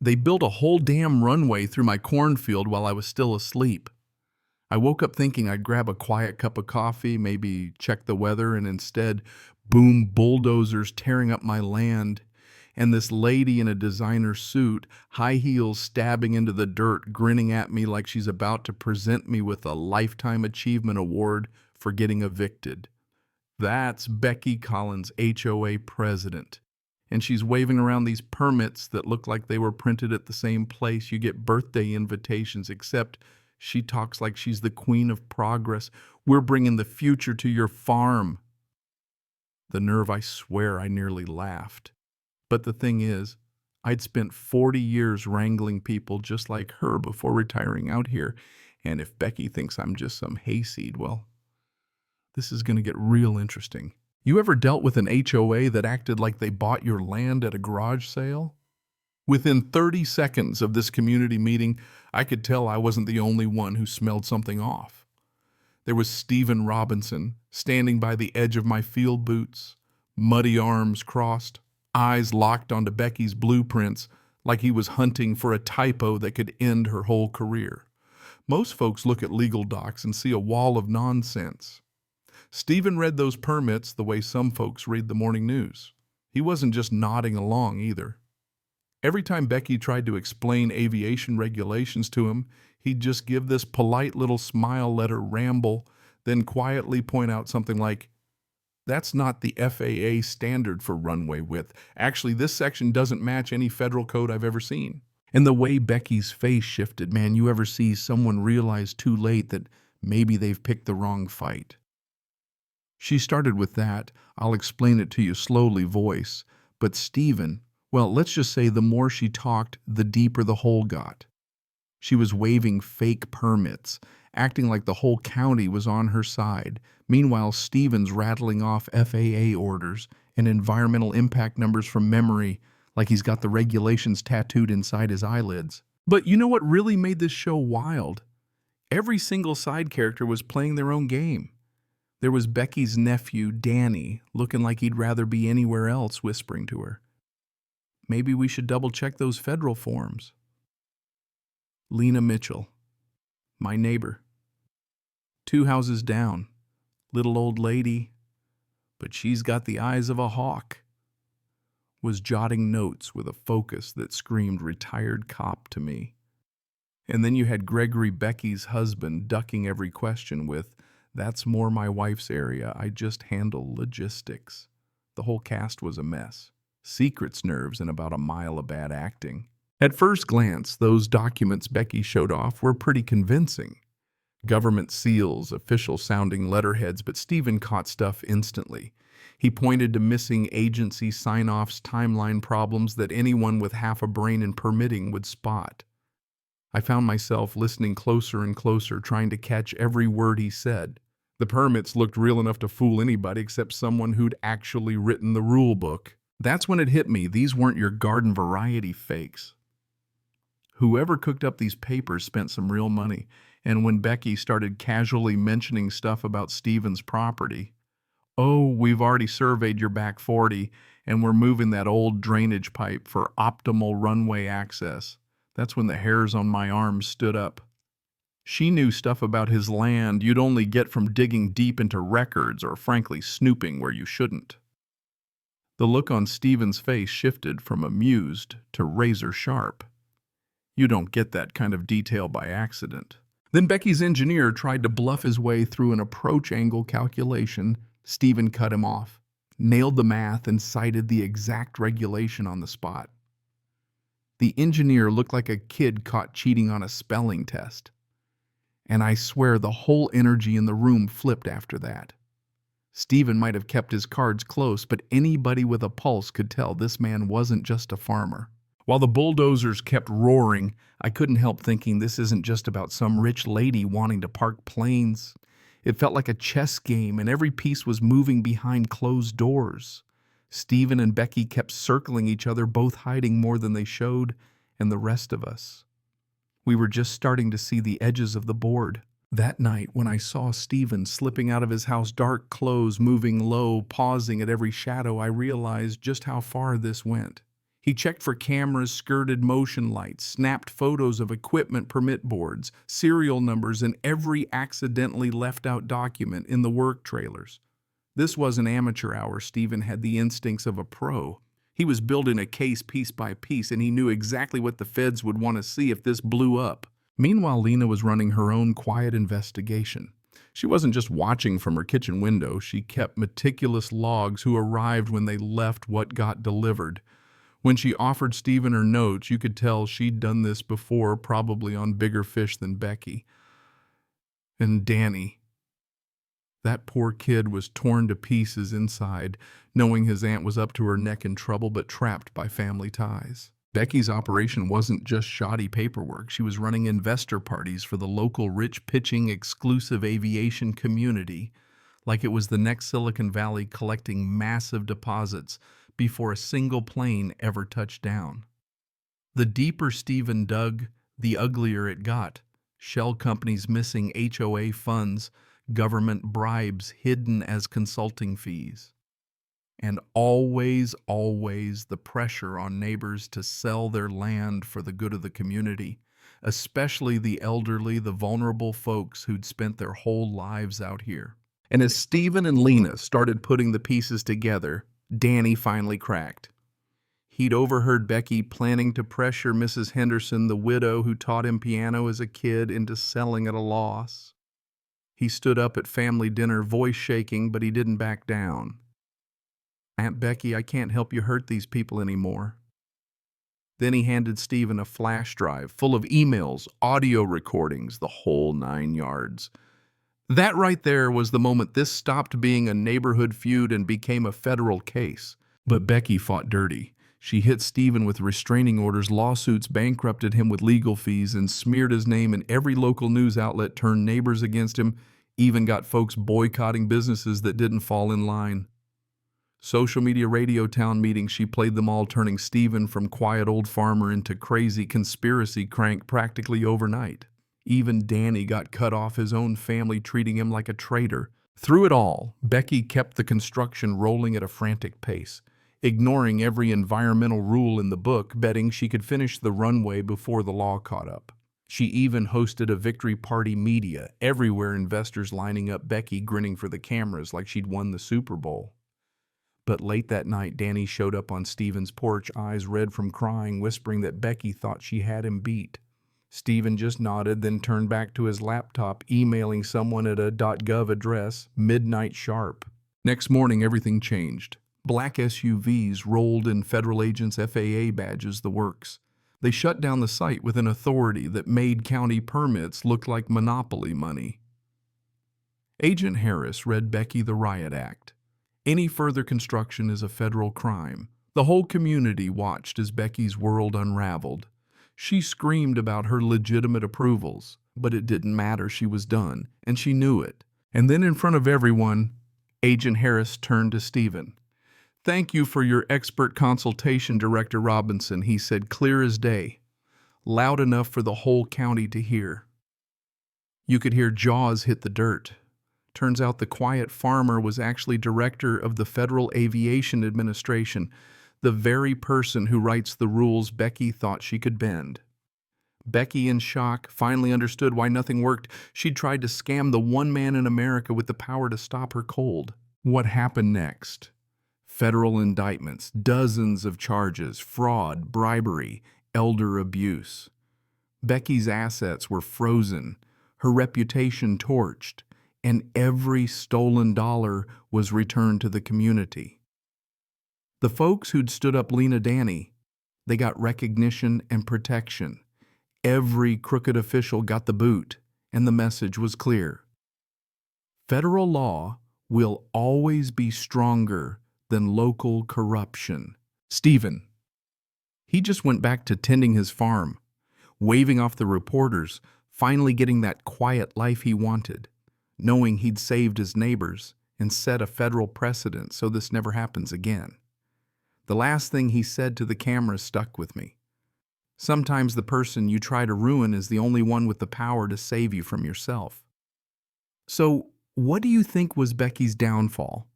They built a whole damn runway through my cornfield while I was still asleep. I woke up thinking I'd grab a quiet cup of coffee, maybe check the weather, and instead, boom, bulldozers tearing up my land, and this lady in a designer suit, high heels stabbing into the dirt, grinning at me like she's about to present me with a Lifetime Achievement Award for getting evicted. That's Becky Collins, HOA president. And she's waving around these permits that look like they were printed at the same place you get birthday invitations, except she talks like she's the queen of progress. We're bringing the future to your farm. The nerve, I swear I nearly laughed. But the thing is, I'd spent 40 years wrangling people just like her before retiring out here. And if Becky thinks I'm just some hayseed, well, this is going to get real interesting. You ever dealt with an HOA that acted like they bought your land at a garage sale? Within 30 seconds of this community meeting, I could tell I wasn't the only one who smelled something off. There was Stephen Robinson standing by the edge of my field boots, muddy arms crossed, eyes locked onto Becky's blueprints like he was hunting for a typo that could end her whole career. Most folks look at legal docs and see a wall of nonsense. Stephen read those permits the way some folks read the morning news. He wasn't just nodding along either. Every time Becky tried to explain aviation regulations to him, he'd just give this polite little smile, let her ramble, then quietly point out something like, "That's not the FAA standard for runway width. Actually, this section doesn't match any federal code I've ever seen." And the way Becky's face shifted, man, you ever see someone realize too late that maybe they've picked the wrong fight? She started with that, "I'll explain it to you slowly" voice, but Stephen, well, let's just say the more she talked, the deeper the hole got. She was waving fake permits, acting like the whole county was on her side. Meanwhile, Stephen's rattling off FAA orders and environmental impact numbers from memory, like he's got the regulations tattooed inside his eyelids. But you know what really made this show wild? Every single side character was playing their own game. There was Becky's nephew, Danny, looking like he'd rather be anywhere else, whispering to her, "Maybe we should double-check those federal forms." Lena Mitchell, my neighbor. 2 houses down, little old lady, but she's got the eyes of a hawk, was jotting notes with a focus that screamed retired cop to me. And then you had Gregory, Becky's husband, ducking every question with, "That's more my wife's area. I just handle logistics." The whole cast was a mess. Secrets, nerves, and about a mile of bad acting. At first glance, those documents Becky showed off were pretty convincing. Government seals, official-sounding letterheads, but Stephen caught stuff instantly. He pointed to missing agency sign-offs, timeline problems that anyone with half a brain in permitting would spot. I found myself listening closer and closer, trying to catch every word he said. The permits looked real enough to fool anybody except someone who'd actually written the rule book. That's when it hit me. These weren't your garden variety fakes. Whoever cooked up these papers spent some real money, and when Becky started casually mentioning stuff about Stephen's property, "Oh, we've already surveyed your back 40, and we're moving that old drainage pipe for optimal runway access," that's when the hairs on my arms stood up. She knew stuff about his land you'd only get from digging deep into records or frankly snooping where you shouldn't. The look on Stephen's face shifted from amused to razor sharp. You don't get that kind of detail by accident. Then Becky's engineer tried to bluff his way through an approach angle calculation. Stephen cut him off, nailed the math, and cited the exact regulation on the spot. The engineer looked like a kid caught cheating on a spelling test. And I swear the whole energy in the room flipped after that. Stephen might have kept his cards close, but anybody with a pulse could tell this man wasn't just a farmer. While the bulldozers kept roaring, I couldn't help thinking this isn't just about some rich lady wanting to park planes. It felt like a chess game, and every piece was moving behind closed doors. Stephen and Becky kept circling each other, both hiding more than they showed, and the rest of us. We were just starting to see the edges of the board. That night, when I saw Stephen slipping out of his house, dark clothes moving low, pausing at every shadow, I realized just how far this went. He checked for cameras, skirted motion lights, snapped photos of equipment permit boards, serial numbers, and every accidentally left out document in the work trailers. This wasn't amateur hour. Stephen had the instincts of a pro. He was building a case piece by piece, and he knew exactly what the feds would want to see if this blew up. Meanwhile, Lena was running her own quiet investigation. She wasn't just watching from her kitchen window. She kept meticulous logs who arrived when they left, what got delivered. When she offered Stephen her notes, you could tell she'd done this before, probably on bigger fish than Becky. And Danny. That poor kid was torn to pieces inside, knowing his aunt was up to her neck in trouble but trapped by family ties. Becky's operation wasn't just shoddy paperwork. She was running investor parties for the local rich pitching exclusive aviation community, like it was the next Silicon Valley, collecting massive deposits before a single plane ever touched down. The deeper Stephen dug, the uglier it got. Shell companies missing HOA funds, government bribes hidden as consulting fees. And always, always the pressure on neighbors to sell their land for the good of the community, especially the elderly, the vulnerable folks who'd spent their whole lives out here. And as Stephen and Lena started putting the pieces together, Danny finally cracked. He'd overheard Becky planning to pressure Mrs. Henderson, the widow who taught him piano as a kid, into selling at a loss. He stood up at family dinner, voice shaking, but he didn't back down. "Aunt Becky, I can't help you hurt these people anymore." Then he handed Stephen a flash drive full of emails, audio recordings, the whole 9 yards. That right there was the moment this stopped being a neighborhood feud and became a federal case. But Becky fought dirty. She hit Stephen with restraining orders, lawsuits, bankrupted him with legal fees, and smeared his name in every local news outlet, turned neighbors against him, even got folks boycotting businesses that didn't fall in line. Social media, radio, town meetings, she played them all, turning Stephen from quiet old farmer into crazy conspiracy crank practically overnight. Even Danny got cut off his own family, treating him like a traitor. Through it all, Becky kept the construction rolling at a frantic pace, ignoring every environmental rule in the book, betting she could finish the runway before the law caught up. She even hosted a victory party media, everywhere investors lining up, Becky grinning for the cameras like she'd won the Super Bowl. But late that night, Danny showed up on Stephen's porch, eyes red from crying, whispering that Becky thought she had him beat. Stephen just nodded, then turned back to his laptop, emailing someone at a .gov address, midnight sharp. Next morning, everything changed. Black SUVs rolled in, federal agents, FAA badges, the works. They shut down the site with an authority that made county permits look like monopoly money. Agent Harris read Becky the Riot Act. Any further construction is a federal crime. The whole community watched as Becky's world unraveled. She screamed about her legitimate approvals, but it didn't matter. She was done, and she knew it. And then in front of everyone, Agent Harris turned to Stephen. "Thank you for your expert consultation, Director Robinson," he said, clear as day, loud enough for the whole county to hear. You could hear jaws hit the dirt. Turns out the quiet farmer was actually director of the Federal Aviation Administration, the very person who writes the rules Becky thought she could bend. Becky, in shock, finally understood why nothing worked. She'd tried to scam the one man in America with the power to stop her cold. What happened next? Federal indictments, dozens of charges, fraud, bribery, elder abuse. Becky's assets were frozen, her reputation torched, and every stolen dollar was returned to the community. The folks who'd stood up Lena Danny, they got recognition and protection. Every crooked official got the boot, and the message was clear. Federal law will always be stronger than local corruption. Stephen, he just went back to tending his farm, waving off the reporters, finally getting that quiet life he wanted, knowing he'd saved his neighbors and set a federal precedent so this never happens again. The last thing he said to the camera stuck with me. Sometimes the person you try to ruin is the only one with the power to save you from yourself. So, what do you think was Becky's downfall?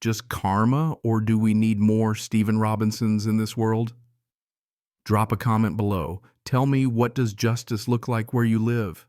Just karma, or do we need more Stephen Robinsons in this world? Drop a comment below. Tell me, what does justice look like where you live?